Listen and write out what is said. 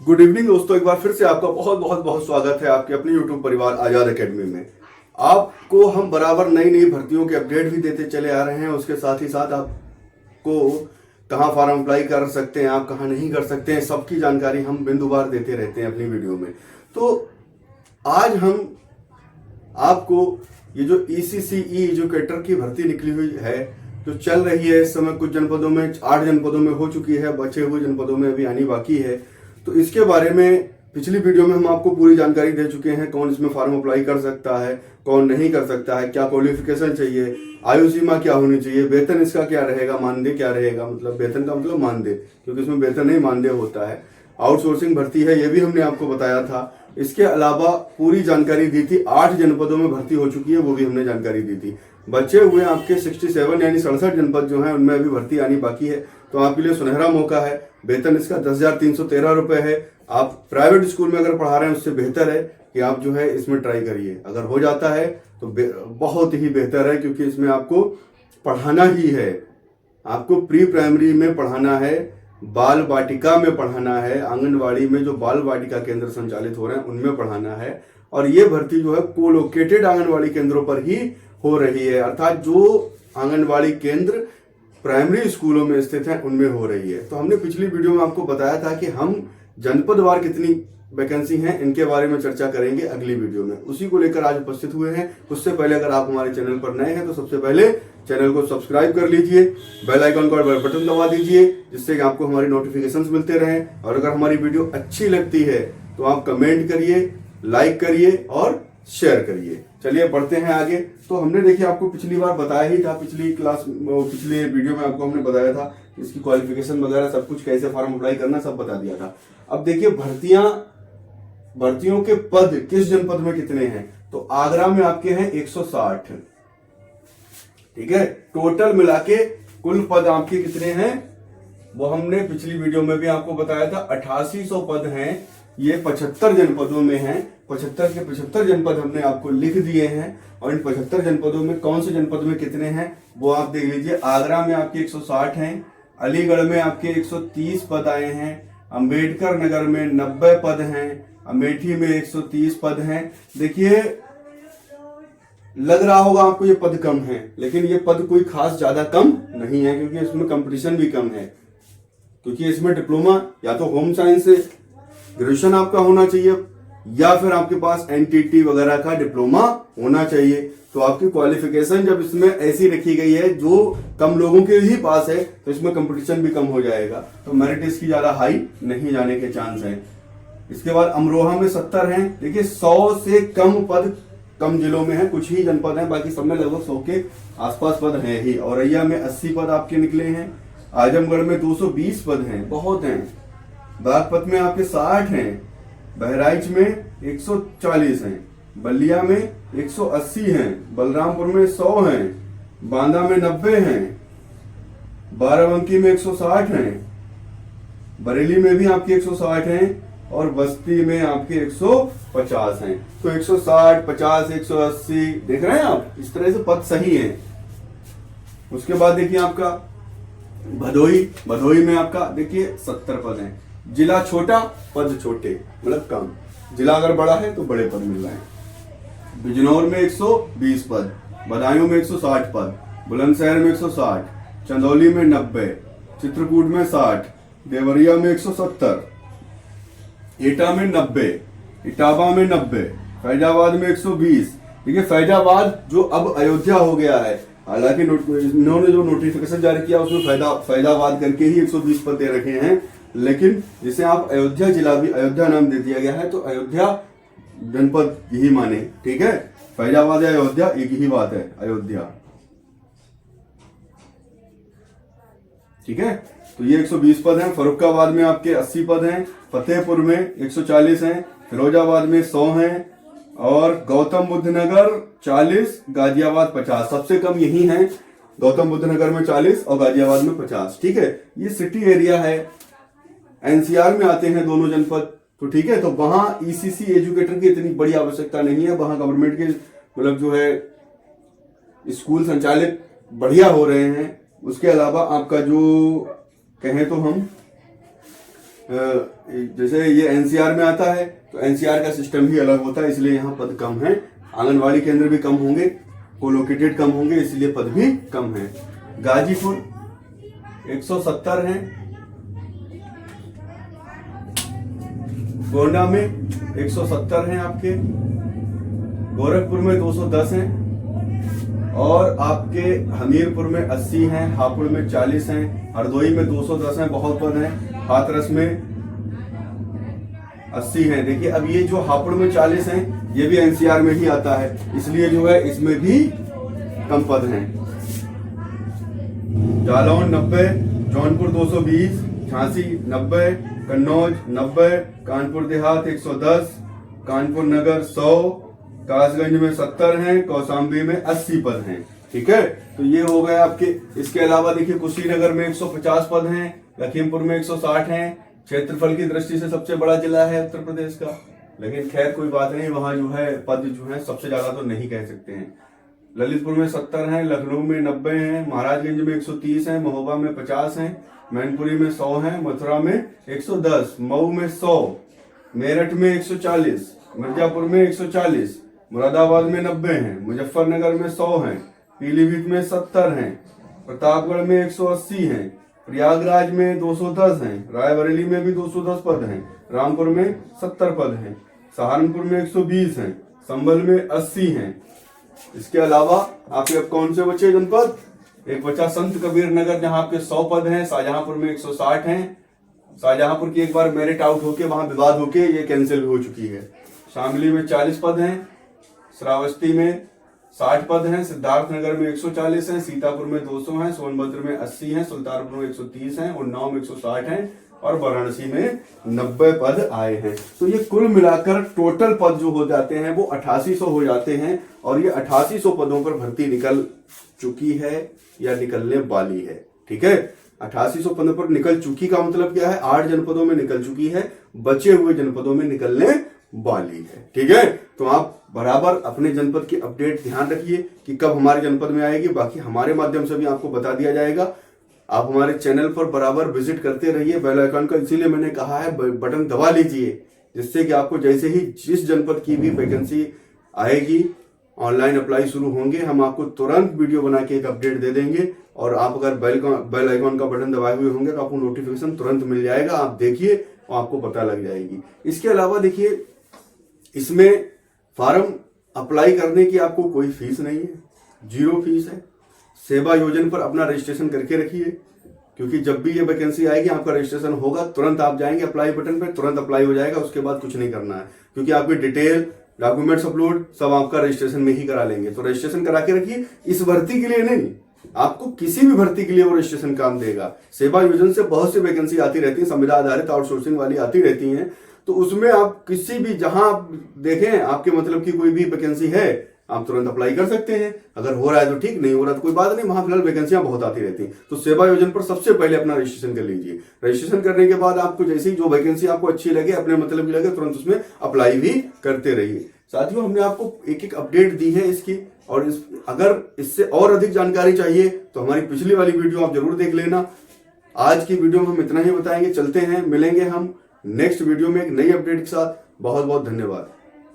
Good evening दोस्तों, एक बार फिर से आपका बहुत बहुत बहुत स्वागत है आपके अपने यूट्यूब परिवार आजाद एकेडमी में। आपको हम बराबर नई नई भर्तियों के अपडेट भी देते चले आ रहे हैं। उसके साथ ही साथ आपको कहाँ फॉर्म अप्लाई कर सकते हैं, आप कहाँ नहीं कर सकते हैं, सबकी जानकारी हम बिंदुवार देते रहते हैं अपनी वीडियो में। तो आज हम आपको ये जो ECCE एजुकेटर की भर्ती निकली हुई है, जो चल रही है इस समय, कुछ जनपदों में 8 जनपदों में हो चुकी है, बचे हुए जनपदों में अभी आनी बाकी है। तो इसके बारे में पिछली वीडियो में हम आपको पूरी जानकारी दे चुके हैं। कौन इसमें फॉर्म अप्लाई कर सकता है, कौन नहीं कर सकता है, क्या क्वालिफिकेशन चाहिए, आयु सीमा क्या होनी चाहिए, वेतन इसका क्या रहेगा, मानदेय क्या रहेगा, मतलब वेतन का मतलब मानदेय, क्योंकि इसमें वेतन नहीं मानदेय होता है। आउटसोर्सिंग भर्ती है, ये भी हमने आपको बताया था। इसके अलावा पूरी जानकारी दी थी। 8 जनपदों में भर्ती हो चुकी है, वो भी हमने जानकारी दी थी। बचे हुए आपके 67 यानी 67 जनपद जो हैं, उनमें अभी भर्ती आनी बाकी है। तो आपके लिए सुनहरा मौका है। वेतन इसका 10,313 रुपए है। आप प्राइवेट स्कूल में अगर पढ़ा रहे हैं उससे बेहतर है कि आप जो है इसमें ट्राई करिए। अगर हो जाता है तो बहुत ही बेहतर है, क्योंकि इसमें आपको पढ़ाना ही है। आपको प्री प्राइमरी में पढ़ाना है, बाल वाटिका में पढ़ाना है, आंगनवाड़ी में जो बाल वाटिका केंद्र संचालित हो रहे हैं उनमें पढ़ाना है। और ये भर्ती जो है कोलोकेटेड आंगनवाड़ी केंद्रों पर ही हो रही है, अर्थात जो आंगनवाड़ी केंद्र प्राइमरी स्कूलों में स्थित हैं उनमें हो रही है। तो हमने पिछली वीडियो में आपको बताया था कि हम जनपदवार कितनी वैकेंसी हैं इनके बारे में चर्चा करेंगे अगली वीडियो में। उसी को लेकर आज उपस्थित हुए हैं। उससे पहले अगर आप हमारे चैनल पर नए हैं तो सबसे पहले चैनल को सब्सक्राइब कर लीजिए, बेल आइकन का बटन दबा दीजिए, जिससे कि आपको हमारी नोटिफिकेशंस मिलते रहें। और अगर हमारी वीडियो अच्छी लगती है तो आप कमेंट करिए, लाइक करिए और शेयर करिए। चलिए बढ़ते हैं आगे। तो हमने देखिए आपको पिछली बार बताया ही था, पिछले वीडियो में आपको हमने बताया था इसकी क्वालिफिकेशन वगैरह सब कुछ, कैसे फॉर्म अप्लाई करना सब बता दिया था। अब देखिए भर्तियों के पद किस जनपद में कितने हैं। तो आगरा में आपके हैं 160, ठीक है। टोटल मिला के कुल पद आपके कितने हैं वो हमने पिछली वीडियो में भी आपको बताया था। 8800 पद हैं। ये 75 जनपदों में हैं। 75 के 75 जनपद हमने आपको लिख दिए हैं। और इन 75 जनपदों में कौन से जनपद में कितने हैं वो आप देख लीजिए। आगरा में आपके 160 हैं, अलीगढ़ में आपके 130 पद आए हैं, अंबेडकर नगर में 90 पद हैं, अमेठी में 130 पद हैं। देखिए लग रहा होगा आपको ये पद कम है, लेकिन ये पद कोई खास ज्यादा कम नहीं है, क्योंकि इसमें कंपटीशन भी कम है। क्योंकि इसमें डिप्लोमा या तो होम साइंस से ग्रेजुएशन आपका होना चाहिए, या फिर आपके पास NTT वगैरह का डिप्लोमा होना चाहिए। तो आपकी क्वालिफिकेशन जब इसमें ऐसी रखी गई है जो कम लोगों के ही पास है, तो इसमें कंपटीशन भी कम हो जाएगा। तो मेरिट इसकी ज्यादा हाई नहीं जाने के चांस हैं। इसके बाद अमरोहा में 70 हैं। देखिए 100 से कम पद कम जिलों में है, कुछ ही जनपद हैं, बाकी सब में लगभग 100 के आसपास पद हैं ही। औरैया में 80 पद आपके निकले हैं। आजमगढ़ में 220 पद हैं, बहुत हैं। बागपत में आपके 60 हैं, बहराइच में 140 हैं, बलिया में 180 हैं, बलरामपुर में 100 हैं, बांदा में 90 हैं, बाराबंकी में 160 हैं, बरेली में भी आपके 160 हैं, और बस्ती में आपके 150 हैं। तो 160, 50, 180 देख रहे हैं आप, इस तरह से पद सही हैं। उसके बाद देखिए आपका भदोही में आपका देखिए 70 पद हैं। जिला छोटा, पद छोटे, मतलब कम। जिला अगर बड़ा है तो बड़े पद मिल रहे हैं। बिजनौर में 120 पद, बदायूं में 160 पद, बुलंदशहर में 160, चंदौली में 90, चित्रकूट में 60, देवरिया में 170, एटा में 90, इटावा में 90, फैजाबाद में 120। देखिए फैजाबाद जो अब अयोध्या हो गया है, हालांकि इन्होंने जो नोटिफिकेशन जारी किया उसमें फैजाबाद करके ही 120 पद दे रखे हैं, लेकिन जिसे आप अयोध्या जिला भी अयोध्या नाम दे दिया गया है, तो अयोध्या जनपद यही माने, ठीक है। फैजाबाद या अयोध्या एक ही बात है, अयोध्या, ठीक है। तो ये 120 पद हैं। फरुखाबाद में आपके 80 पद हैं, फतेहपुर में 140 हैं, फिरोजाबाद में 100 हैं, और गौतम बुद्ध नगर 40, गाजियाबाद 50। सबसे कम यही है, गौतम बुद्ध नगर में 40 और गाजियाबाद में 50, ठीक है। ये सिटी एरिया है, NCR में आते हैं दोनों जनपद, तो ठीक है। तो वहां ECC एजुकेटर की इतनी बड़ी आवश्यकता नहीं है। वहां गवर्नमेंट के मतलब जो है स्कूल संचालित बढ़िया हो रहे हैं। उसके अलावा आपका जो कहें तो हम जैसे ये एनसीआर में आता है तो एनसीआर का सिस्टम ही अलग होता है, इसलिए यहाँ पद कम है। आंगनवाड़ी केंद्र भी कम होंगे, कोलोकेटेड कम होंगे, इसलिए पद भी कम है। गाजीपुर 170 हैं, गोंडा में 170 हैं आपके, गोरखपुर में 210 हैं, और आपके हमीरपुर में 80 हैं, हापुड़ में 40 हैं, हरदोई में 210 हैं, बहुत पद हैं, हाथरस में 80 हैं। देखिए अब ये जो हापुड़ में 40 हैं ये भी एनसीआर में ही आता है, इसलिए जो है इसमें भी कम पद हैं। जालौन 90, जौनपुर 220, झांसी 90, कन्नौज 90, कानपुर देहात 110, कानपुर नगर 100, कासगंज में 70 हैं, कौशाम्बी में 80 पद हैं। ठीक है, तो ये हो गए आपके। इसके अलावा देखिए कुशीनगर में 150 पद हैं, लखीमपुर में 160 हैं। क्षेत्रफल की दृष्टि से सबसे बड़ा जिला है उत्तर प्रदेश का, लेकिन खैर कोई बात नहीं, वहां जो है पद जो है सबसे ज्यादा तो नहीं कह सकते हैं। ललितपुर में 70 हैं, लखनऊ में 90 हैं, महाराजगंज में 130 हैं, महोबा में 50 हैं, मैनपुरी में 100 हैं, मथुरा में 110, मऊ में 100, मेरठ में 140, मिर्जापुर में 140, मुरादाबाद में 90 हैं, मुजफ्फरनगर में 100 हैं, पीलीभीत में 70 हैं, प्रतापगढ़ में 180 हैं, प्रयागराज में 210 हैं, रायबरेली में भी 210 पद हैं, रामपुर में 70 पद हैं, सहारनपुर में 120 हैं, संभल में 80 हैं। इसके अलावा आपके अब कौन से बचे जनपद? एक बचा संत कबीर नगर जहां आपके 100 पद हैं, शाहजहांपुर में 160 हैं। शाहजहांपुर की एक बार मेरिट आउट होके वहां विवाद होके ये कैंसिल हो चुकी है। शामली में 40 पद हैं, श्रावस्ती में 60 पद हैं, सिद्धार्थनगर में 140 हैं, सीतापुर में 200 हैं, सोनभद्र में 80 हैं, सुल्तानपुर में 130 हैं, उन्नाव में 160 हैं और वाराणसी में 90 पद आए हैं। तो ये कुल मिलाकर टोटल पद जो हो जाते हैं वो 8800 हो जाते हैं, और ये 8800 पदों पर भर्ती निकल चुकी है या निकलने वाली है। ठीक है, 8800 पदों पर निकल चुकी का मतलब क्या है? 8 जनपदों में निकल चुकी है, बचे हुए जनपदों में निकलने वाली है। ठीक है, तो आप बराबर अपने जनपद की अपडेट ध्यान रखिए कि कब हमारे जनपद में आएगी। बाकी हमारे माध्यम से भी आपको बता दिया जाएगा। आप हमारे चैनल पर बराबर विजिट करते रहिए, बेल आइकन का इसीलिए मैंने कहा है बटन दबा लीजिए, जिससे कि आपको जैसे ही जिस जनपद की भी वैकेंसी आएगी, ऑनलाइन अप्लाई शुरू होंगे, हम आपको तुरंत वीडियो बना के एक अपडेट दे देंगे। और आप अगर बेल आइकन का बटन दबाए हुए होंगे तो आपको नोटिफिकेशन तुरंत मिल जाएगा, आप देखिए और आपको पता लग जाएगी। इसके अलावा देखिए इसमें फॉर्म अप्लाई करने की आपको कोई फीस नहीं है, 0 फीस है। सेवा योजना पर अपना रजिस्ट्रेशन करके रखिए, क्योंकि जब भी ये वैकेंसी आएगी आपका रजिस्ट्रेशन होगा, तुरंत आप जाएंगे अप्लाई बटन पे, तुरंत अप्लाई हो जाएगा, उसके बाद कुछ नहीं करना है, क्योंकि आपकी डिटेल डॉक्यूमेंट्स अपलोड सब आपका रजिस्ट्रेशन में ही करा लेंगे। तो रजिस्ट्रेशन करा के रखिए, इस भर्ती के लिए नहीं, आपको किसी भी भर्ती के लिए वो रजिस्ट्रेशन काम देगा। सेवा योजना से बहुत सी वैकेंसी आती रहती है, संविदा आधारित आउटसोर्सिंग वाली आती रहती हैं, तो उसमें आप किसी भी जहां आप देखें आपके मतलब की कोई भी वैकेंसी है, आप तुरंत अप्लाई कर सकते हैं। अगर हो रहा है तो ठीक, नहीं हो रहा तो कोई बात नहीं, वहां फिलहाल वैकेंसियां बहुत आती रहती हैं। तो सेवा योजना पर सबसे पहले अपना रजिस्ट्रेशन कर लीजिए। रजिस्ट्रेशन करने के बाद आपको जैसे ही जो वैकेंसी आपको अच्छी लगे, अपने मतलब की लगे, तुरंत उसमें अप्लाई भी करते रहिए। साथियों, हमने आपको एक एक अपडेट दी है इसकी, और अगर इससे और अधिक जानकारी चाहिए तो हमारी पिछली वाली वीडियो आप जरूर देख लेना। आज की वीडियो में हम इतना ही बताएंगे, चलते हैं, मिलेंगे हम नेक्स्ट वीडियो में एक नई अपडेट के साथ। बहुत बहुत धन्यवाद।